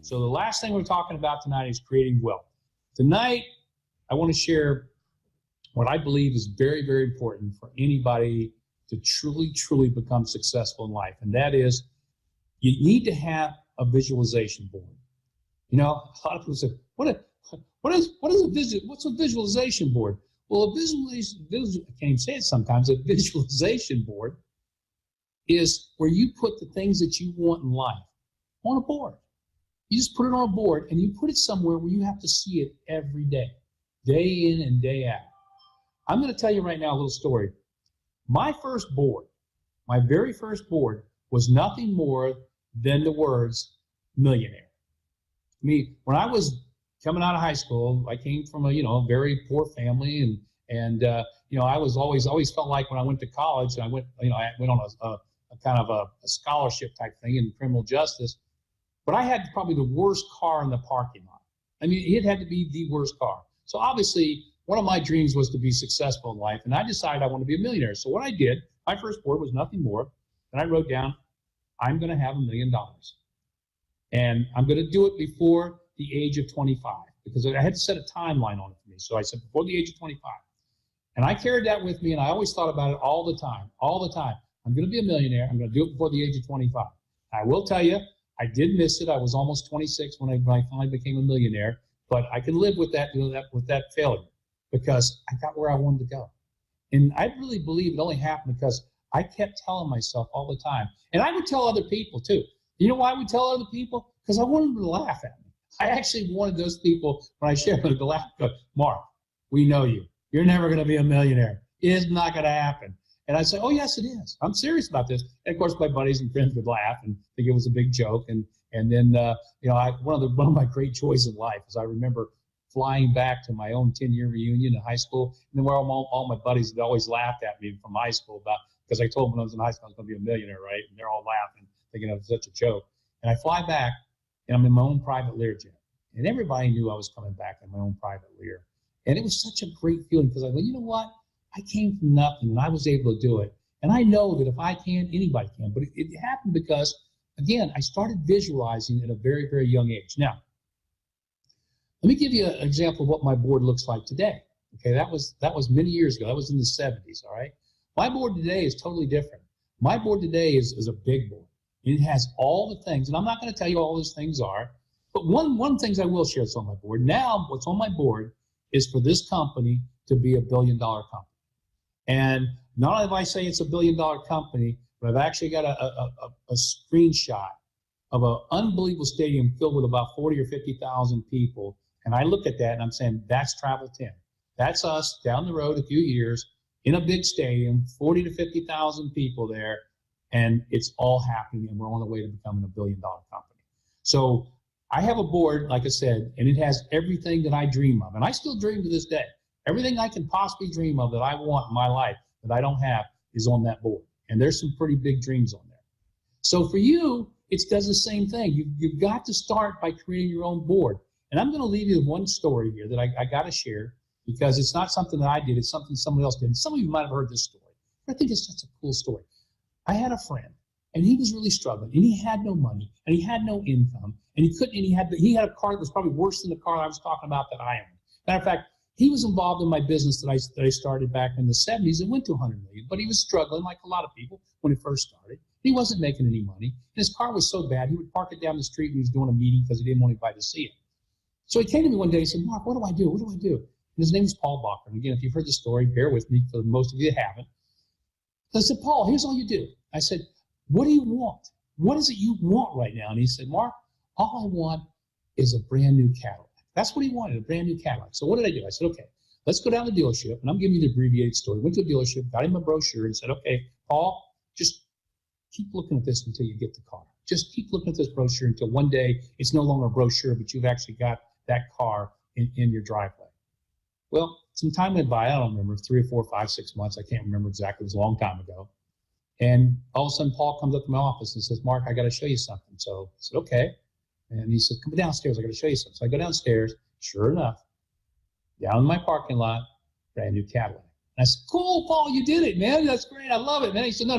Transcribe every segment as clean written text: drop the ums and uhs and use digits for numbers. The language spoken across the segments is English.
So the last thing we're talking about tonight is creating wealth. Tonight, I want to share what I believe is very, very important for anybody to truly, truly become successful in life. And that is, you need to have a visualization board. You know, a lot of people say, what's a visualization board? Well, I can't even say it sometimes. A visualization board is where you put the things that you want in life on a board. You just put it on a board and you put it somewhere where you have to see it every day in and day out. I'm going to tell you right now a little story. My first board, my very first board, was nothing more than the words millionaire. I mean, when I was coming out of high school, I came from a very poor family, and I was always felt like when I went to college, I went on a kind of a scholarship type thing in criminal justice, but I had probably the worst car in the parking lot. I mean, it had to be the worst car. So obviously, one of my dreams was to be successful in life, and I decided I want to be a millionaire. So what I did, my first board was nothing more than I wrote down, I'm going to have $1 million. And I'm going to do it before the age of 25, because I had to set a timeline on it for me. So I said before the age of 25. And I carried that with me, and I always thought about it all the time. I'm going to be a millionaire. I'm going to do it before the age of 25. I will tell you, I did miss it. I was almost 26 when I finally became a millionaire, but I can live with that, with that failure, because I got where I wanted to go. And I really believe it only happened because I kept telling myself all the time. And I would tell other people too. You know why I would tell other people? Because I wanted them to laugh at me. I actually wanted those people, when I shared them, to laugh, go, Mark, we know you. You're never going to be a millionaire. It's not going to happen. And I'd say, oh, yes, it is. I'm serious about this. And of course, my buddies and friends would laugh and think it was a big joke. And then, one of my great joys in life is I remember flying back to my own 10-year reunion in high school, and then where all my buddies had always laughed at me from high school because I told them when I was in high school I was going to be a millionaire, right? And they're all laughing, thinking it was such a joke. And I fly back, and I'm in my own private Learjet. And everybody knew I was coming back in my own private Lear. And it was such a great feeling because I go, you know what? I came from nothing, and I was able to do it. And I know that if I can, anybody can. But it happened because, again, I started visualizing at a very, very young age. Now, let me give you an example of what my board looks like today. Okay, that was many years ago. That was in the 70s, all right? My board today is totally different. My board today is a big board. It has all the things, and I'm not going to tell you all those things are, but one thing I will share that's on my board. Now, what's on my board is for this company to be $1 billion company. And not only have I say it's $1 billion company, but I've actually got a screenshot of an unbelievable stadium filled with about 40 or 50,000 people. And I look at that and I'm saying, that's Travel 10. That's us down the road a few years in a big stadium, 40 to 50,000 people there, and it's all happening, and we're on the way to becoming $1 billion company. So I have a board, like I said, and it has everything that I dream of, and I still dream to this day. Everything I can possibly dream of that I want in my life that I don't have is on that board, and there's some pretty big dreams on there. So for you, it does the same thing. You've got to start by creating your own board. And I'm going to leave you with one story here that I got to share, because it's not something that I did. It's something someone else did. And some of you might have heard this story. But I think it's such a cool story. I had a friend, and he was really struggling, and he had no money, and he had no income, and he had a car that was probably worse than the car I was talking about that I owned. Matter of fact, he was involved in my business that I started back in the 70s and went to 100 million, but he was struggling like a lot of people when he first started. He wasn't making any money, and his car was so bad, he would park it down the street when he was doing a meeting because he didn't want anybody to see it. So he came to me one day and said, Mark, what do I do? What do I do? And his name is Paul Bacher. And again, if you've heard the story, bear with me, for most of you that haven't. So I said, Paul, here's all you do. I said, what do you want? What is it you want right now? And he said, Mark, all I want is a brand new Cadillac. That's what he wanted, a brand new Cadillac. So what did I do? I said, okay, let's go down to the dealership. And I'm giving you the abbreviated story. Went to a dealership, got him a brochure, and said, okay, Paul, just keep looking at this until you get the car. Just keep looking at this brochure until one day it's no longer a brochure, but you've actually got that car in your driveway. Well, some time went by. I don't remember, 3 or 4, 5, 6 months. I can't remember exactly. It was a long time ago. And all of a sudden, Paul comes up to my office and says, Mark, I got to show you something. So I said, okay. And he said, come downstairs. I got to show you something. So I go downstairs. Sure enough, down in my parking lot, brand new Cadillac. And I said, cool, Paul, you did it, man. That's great. I love it, man. He said, no.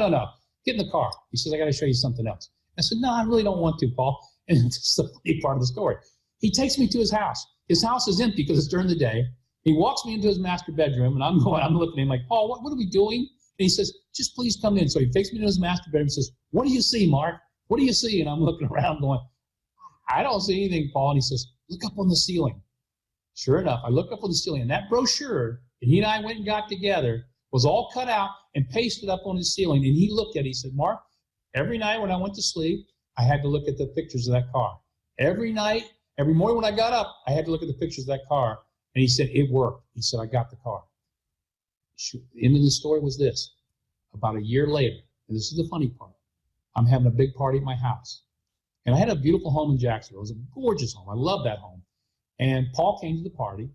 Get in the car. He says, I got to show you something else. I said, no, I really don't want to, Paul. And this is the funny part of the story. He takes me to his house. His house is empty because it's during the day. He walks me into his master bedroom, and I'm looking at him like, Paul, what are we doing? And he says, just please come in. So he takes me to his master bedroom and says, what do you see, Mark? What do you see? And I'm looking around going, I don't see anything, Paul. And he says, look up on the ceiling. Sure enough, I look up on the ceiling, and that brochure that he and I went and got together was all cut out and pasted up on his ceiling. And he looked at it. He said, Mark, every night when I went to sleep, I had to look at the pictures of that car. Every night, every morning when I got up, I had to look at the pictures of that car. And he said, it worked. He said, I got the car. The end of the story was this. About a year later, and this is the funny part, I'm having a big party at my house. And I had a beautiful home in Jacksonville. It was a gorgeous home. I love that home. And Paul came to the party,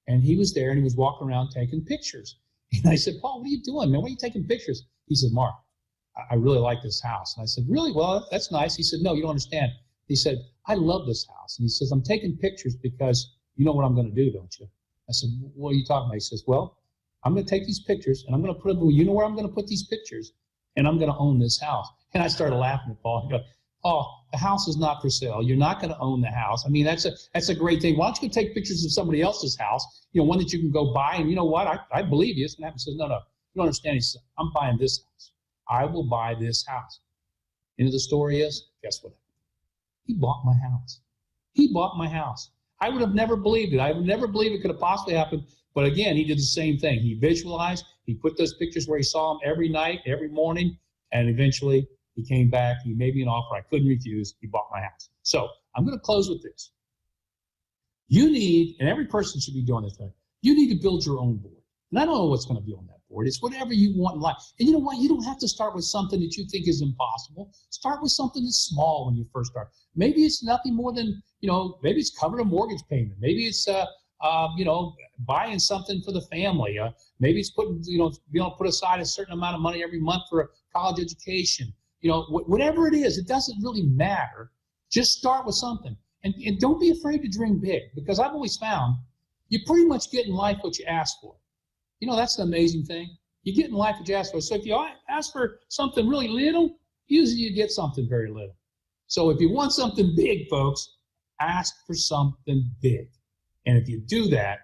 and he was there, and he was walking around taking pictures. And I said, Paul, what are you doing, man? Why are you taking pictures? He said, Mark, I really like this house. And I said, really? Well, that's nice. He said, no, you don't understand. He said, I love this house. And he says, I'm taking pictures because you know what I'm going to do, don't you? I said, what are you talking about? He says, well, I'm going to take these pictures, and I'm going to put them, you know where I'm going to put these pictures? And I'm going to own this house. And I started laughing at Paul. He goes, oh, the house is not for sale. You're not going to own the house. I mean, that's a great thing. Why don't you go take pictures of somebody else's house, one that you can go buy, and you know what? I believe you. It's going to happen. He says, no, you don't understand. He says, I'm buying this house. I will buy this house. End of the story is, guess what? He bought my house. He bought my house. I would have never believed it. I would never believe it could have possibly happened. But again, he did the same thing. He visualized. He put those pictures where he saw them every night, every morning, and eventually he came back. He made me an offer I couldn't refuse. He bought my house. So I'm going to close with this. You need, and every person should be doing this thing, you need to build your own board. And I don't know what's going to be on that board. It's whatever you want in life. And you know what? You don't have to start with something that you think is impossible. Start with something that's small when you first start. Maybe it's nothing more than, maybe it's covering a mortgage payment. Maybe it's, buying something for the family. Maybe it's putting, put aside a certain amount of money every month for a college education. Whatever it is, it doesn't really matter. Just start with something. And don't be afraid to dream big, because I've always found you pretty much get in life what you ask for. That's the amazing thing. You get in life what you ask for. So if you ask for something really little, usually you get something very little. So if you want something big, folks, ask for something big. And if you do that,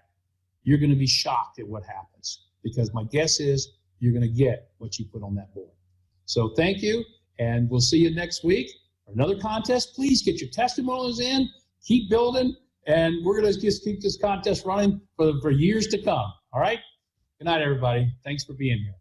you're going to be shocked at what happens, because my guess is you're going to get what you put on that board. So thank you, and we'll see you next week for another contest. Please get your testimonials in, keep building, and we're going to just keep this contest running for years to come. All right? Good night, everybody. Thanks for being here.